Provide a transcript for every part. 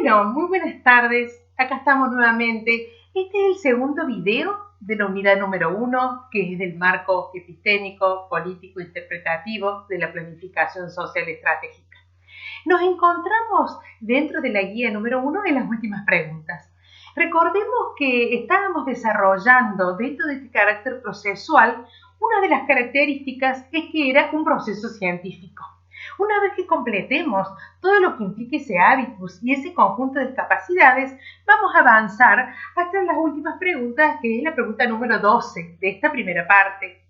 Bueno, muy buenas tardes. Acá estamos nuevamente. Este es el segundo video de la unidad número 1, que es del marco epistémico, político, interpretativo de la planificación social estratégica. Nos encontramos dentro de la guía número 1 en las últimas preguntas. Recordemos que estábamos desarrollando dentro de este carácter procesual, una de las características es que era un proceso científico. Una vez que completemos todo lo que implique ese hábitus y ese conjunto de capacidades, vamos a avanzar hasta las últimas preguntas, que es la pregunta número 12 de esta primera parte.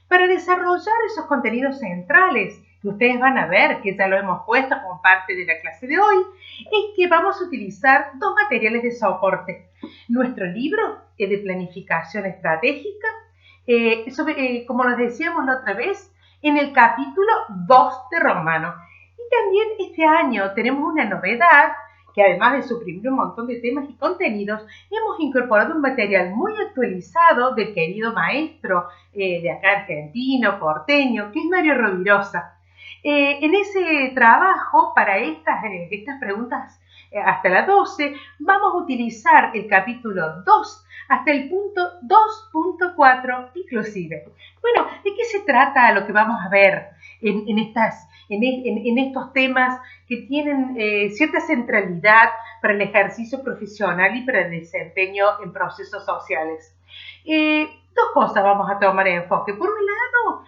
Para desarrollar esos contenidos centrales que ustedes van a ver, que ya lo hemos puesto como parte de la clase de hoy, es que vamos a utilizar dos materiales de soporte. Nuestro libro de planificación estratégica, como les decíamos la otra vez, en el capítulo 2 de Romano. Y también este año tenemos una novedad, que además de suprimir un montón de temas y contenidos, hemos incorporado un material muy actualizado del querido maestro de acá argentino, porteño, que es Mario Rovirosa. En ese trabajo, para estas preguntas hasta la 12, vamos a utilizar el capítulo 2 hasta el punto 2.4 inclusive. Bueno, ¿de qué se trata lo que vamos a ver en estos temas que tienen cierta centralidad para el ejercicio profesional y para el desempeño en procesos sociales? Dos cosas vamos a tomar en enfoque. Por un lado,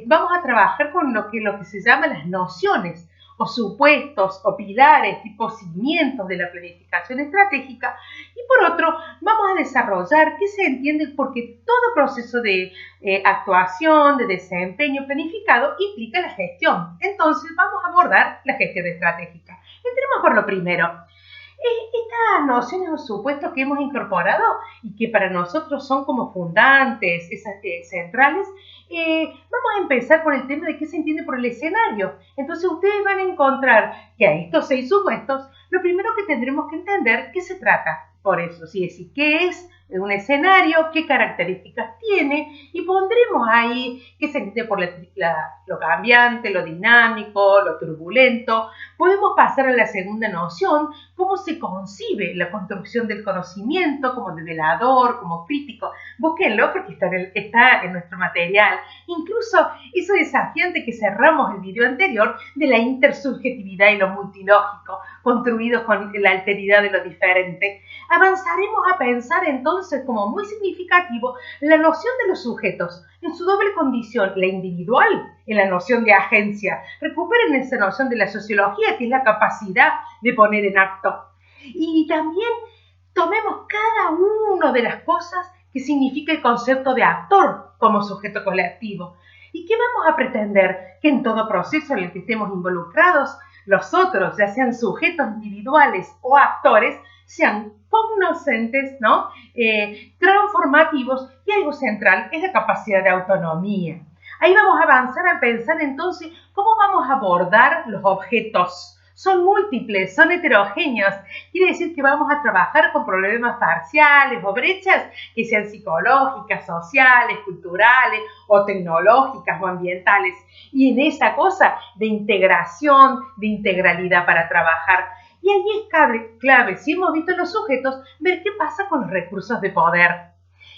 vamos a trabajar con lo que se llama las nociones o supuestos o pilares, tipo cimientos de la planificación estratégica, y por otro, vamos a desarrollar qué se entiende porque todo proceso de actuación, de desempeño planificado implica la gestión. Entonces, vamos a abordar la gestión estratégica. Entremos por lo primero. Estas nociones o supuestos que hemos incorporado y que para nosotros son como fundantes, esas centrales, vamos a empezar por el tema de qué se entiende por el escenario. Entonces ustedes van a encontrar que a estos 6 supuestos, lo primero que tendremos que entender qué se trata. Por eso, sí, es decir, qué es un escenario, qué características tiene, y pondremos ahí qué se entiende por lo cambiante, lo dinámico, lo turbulento. Podemos pasar a la segunda noción, cómo se concibe la construcción del conocimiento, como develador, como crítico. Búsquenlo porque está en nuestro material. Incluso eso desafiante que cerramos el video anterior de la intersubjetividad y lo multilógico, construidos con la alteridad de lo diferente. Avanzaremos a pensar entonces como muy significativo la noción de los sujetos en su doble condición, la individual en la noción de agencia. Recuperen esa noción de la sociología, que es la capacidad de poner en acto. Y también tomemos cada una de las cosas que significa el concepto de actor como sujeto colectivo. ¿Y qué vamos a pretender? Que en todo proceso en el que estemos involucrados, los otros, ya sean sujetos individuales o actores, sean cognoscentes, ¿no? Transformativos, y algo central es la capacidad de autonomía. Ahí vamos a avanzar a pensar entonces cómo vamos a abordar los objetos. Son múltiples, son heterogéneos. Quiere decir que vamos a trabajar con problemas parciales o brechas que sean psicológicas, sociales, culturales o tecnológicas o ambientales. Y en esa cosa de integración, de integralidad para trabajar. Y allí es clave, si hemos visto los sujetos, ver qué pasa con los recursos de poder.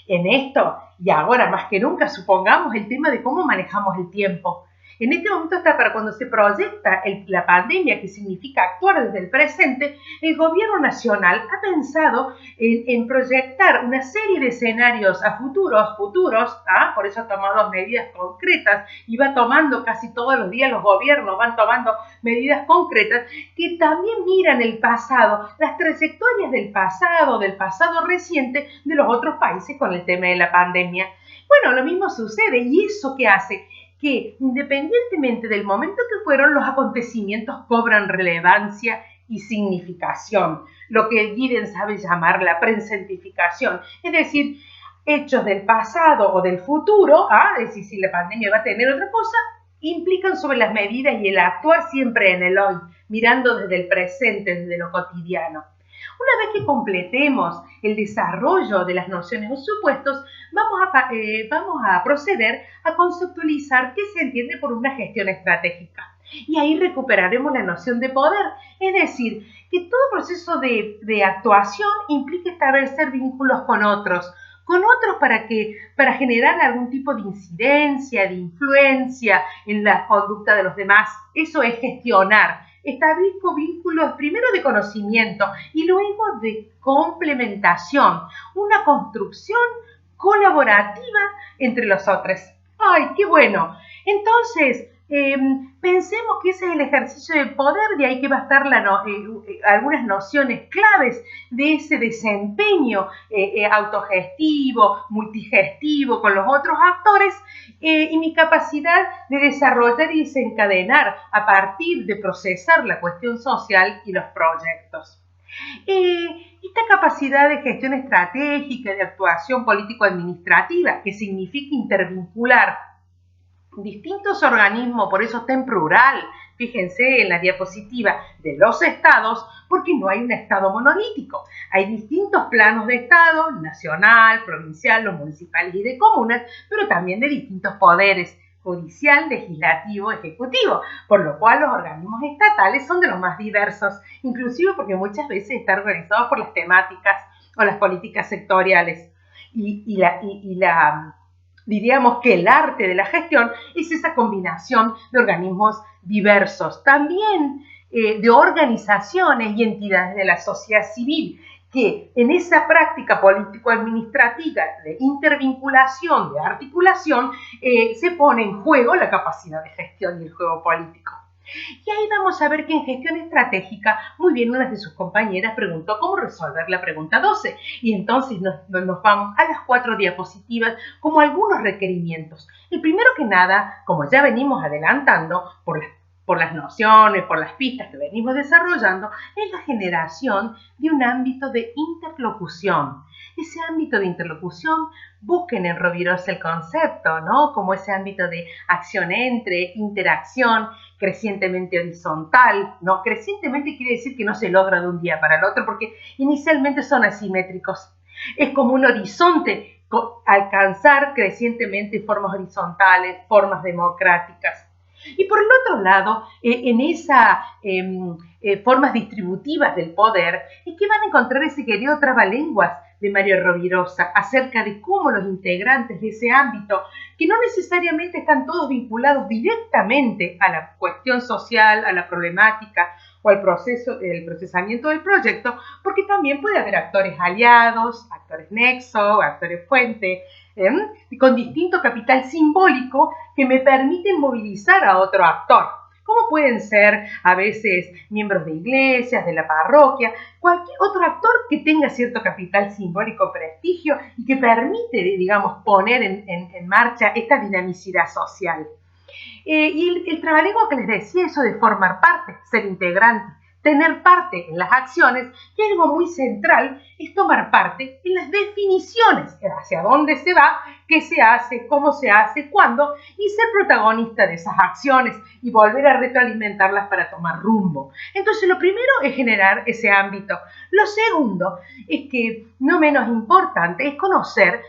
En esto, y ahora más que nunca, supongamos el tema de cómo manejamos el tiempo. En este momento está para cuando se proyecta la pandemia, que significa actuar desde el presente, el gobierno nacional ha pensado en proyectar una serie de escenarios a futuros, por eso ha tomado medidas concretas y va tomando casi todos los días los gobiernos, van tomando medidas concretas que también miran el pasado, las trayectorias del pasado reciente de los otros países con el tema de la pandemia. Bueno, lo mismo sucede, y eso ¿qué hace? Que independientemente del momento que fueron, los acontecimientos cobran relevancia y significación, lo que Giddens sabe llamar la presentificación, es decir, hechos del pasado o del futuro, es decir, si la pandemia va a tener otra cosa, implican sobre las medidas y el actuar siempre en el hoy, mirando desde el presente, desde lo cotidiano. Una vez que completemos el desarrollo de las nociones o supuestos, vamos a proceder a conceptualizar qué se entiende por una gestión estratégica. Y ahí recuperaremos la noción de poder, es decir, que todo proceso de actuación implica establecer vínculos con otros para generar algún tipo de incidencia, de influencia en la conducta de los demás. Eso es gestionar. Establezco vínculos primero de conocimiento y luego de complementación, una construcción colaborativa entre los otros. ¡Ay, qué bueno! Entonces, pensemos que ese es el ejercicio del poder, de ahí que va a estar algunas nociones claves de ese desempeño autogestivo, multigestivo con los otros actores, y mi capacidad de desarrollar y desencadenar a partir de procesar la cuestión social y los proyectos. Esta capacidad de gestión estratégica, de actuación político-administrativa, que significa intervincular distintos organismos, por eso está en plural, fíjense en la diapositiva, de los estados, porque no hay un estado monolítico. Hay distintos planos de estado, nacional, provincial, los municipales y de comunas, pero también de distintos poderes, judicial, legislativo, ejecutivo, por lo cual los organismos estatales son de los más diversos, inclusive porque muchas veces están organizados por las temáticas o las políticas sectoriales. Diríamos que el arte de la gestión es esa combinación de organismos diversos, también de organizaciones y entidades de la sociedad civil, que en esa práctica político-administrativa de intervinculación, de articulación, se pone en juego la capacidad de gestión y el juego político. Y ahí vamos a ver que en gestión estratégica, muy bien, una de sus compañeras preguntó cómo resolver la pregunta 12. Y entonces nos vamos a las 4 diapositivas como algunos requerimientos. El primero que nada, como ya venimos adelantando por las nociones, por las pistas que venimos desarrollando, es la generación de un ámbito de interlocución. Ese ámbito de interlocución, busquen en Rovirosa el concepto, ¿no? Como ese ámbito de acción entre, interacción, crecientemente horizontal, ¿no? Crecientemente quiere decir que no se logra de un día para el otro, porque inicialmente son asimétricos. Es como un horizonte, alcanzar crecientemente formas horizontales, formas democráticas. Y por el otro lado, en esas formas distributivas del poder, es que van a encontrar ese querido trabalenguas de Mario Rovirosa acerca de cómo los integrantes de ese ámbito, que no necesariamente están todos vinculados directamente a la cuestión social, a la problemática o al procesamiento del proyecto, porque también puede haber actores aliados, actores nexo, actores fuente, con distinto capital simbólico que me permiten movilizar a otro actor, como pueden ser a veces miembros de iglesias, de la parroquia, cualquier otro actor que tenga cierto capital simbólico, prestigio y que permite, digamos, poner en marcha esta dinamicidad social. Y el trabalenguas que les decía, eso de formar parte, ser integrante, tener parte en las acciones, y algo muy central es tomar parte en las definiciones, hacia dónde se va, qué se hace, cómo se hace, cuándo, y ser protagonista de esas acciones y volver a retroalimentarlas para tomar rumbo. Entonces, lo primero es generar ese ámbito. Lo segundo es que, no menos importante, es conocer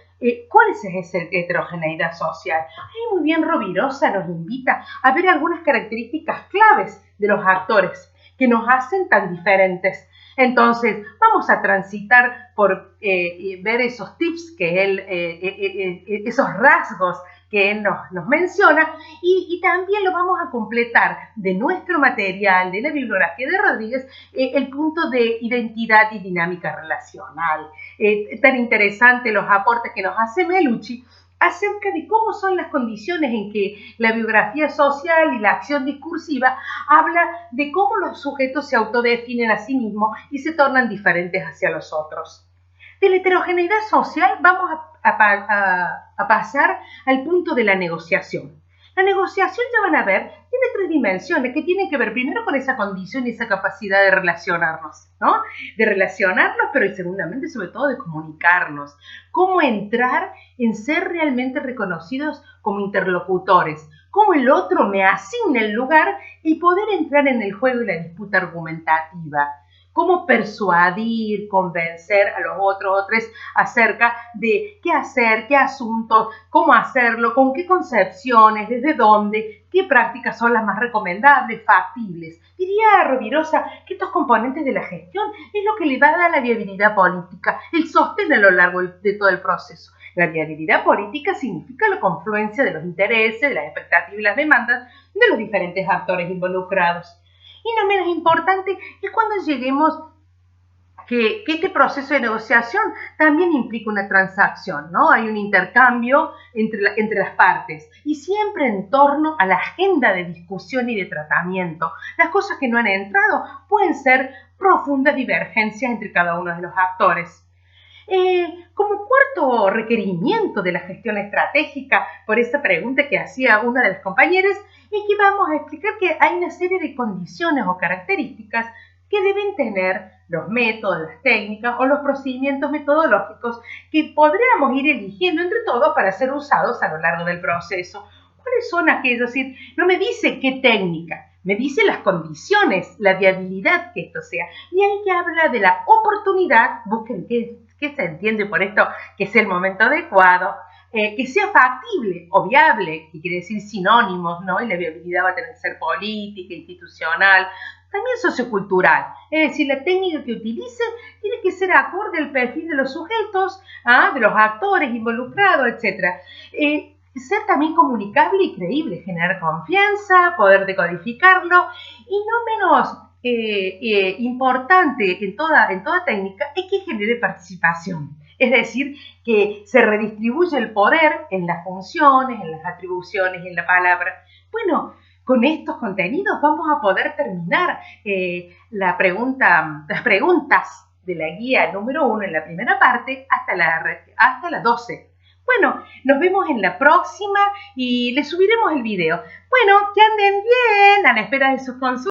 ¿cuál es esa heterogeneidad social? Ahí muy bien Rovirosa nos invita a ver algunas características claves de los actores que nos hacen tan diferentes. Entonces, vamos a transitar por ver esos tips que él, esos rasgos que él nos menciona, y también lo vamos a completar de nuestro material, de la bibliografía de Rodríguez, el punto de identidad y dinámica relacional. Tan interesante los aportes que nos hace Melucci acerca de cómo son las condiciones en que la biografía social y la acción discursiva habla de cómo los sujetos se autodefinen a sí mismos y se tornan diferentes hacia los otros. De la heterogeneidad social vamos a pasar al punto de la negociación. La negociación, ya van a ver, tiene 3 dimensiones que tienen que ver primero con esa condición y esa capacidad de relacionarnos, ¿no? De relacionarnos, pero y segundamente, sobre todo, de comunicarnos. Cómo entrar en ser realmente reconocidos como interlocutores. Cómo el otro me asigna el lugar y poder entrar en el juego y la disputa argumentativa. cómo persuadir, convencer a los otros acerca de qué hacer, qué asuntos, cómo hacerlo, con qué concepciones, desde dónde, qué prácticas son las más recomendables, factibles. Diría Rovirosa que estos componentes de la gestión es lo que le va a dar la viabilidad política, el sostén a lo largo de todo el proceso. La viabilidad política significa la confluencia de los intereses, de las expectativas y las demandas de los diferentes actores involucrados. Y no menos importante es cuando lleguemos que este proceso de negociación también implica una transacción, ¿no? Hay un intercambio entre las partes y siempre en torno a la agenda de discusión y de tratamiento. Las cosas que no han entrado pueden ser profundas divergencias entre cada uno de los actores. Como cuarto requerimiento de la gestión estratégica, por esa pregunta que hacía una de las compañeras, es que vamos a explicar que hay una serie de condiciones o características que deben tener los métodos, las técnicas o los procedimientos metodológicos que podríamos ir eligiendo entre todos para ser usados a lo largo del proceso. ¿Cuáles son aquellos? Es decir, no me dice qué técnica, me dice las condiciones, la viabilidad que esto sea. Y ahí que habla de la oportunidad, busquen qué se entiende por esto, que sea el momento adecuado, que sea factible o viable, que quiere decir sinónimos, ¿no? Y la viabilidad va a tener que ser política, institucional, también sociocultural. Es decir, la técnica que utilice tiene que ser acorde al perfil de los sujetos, de los actores involucrados, etc. Ser también comunicable y creíble, generar confianza, poder decodificarlo y no menos importante en toda técnica es que genere participación. Es decir, que se redistribuye el poder en las funciones, en las atribuciones, en la palabra. Bueno, con estos contenidos vamos a poder terminar las preguntas de la guía número 1 en la primera parte hasta la 12. Bueno, nos vemos en la próxima y les subiremos el video. Bueno, que anden bien, a la espera de sus consultas.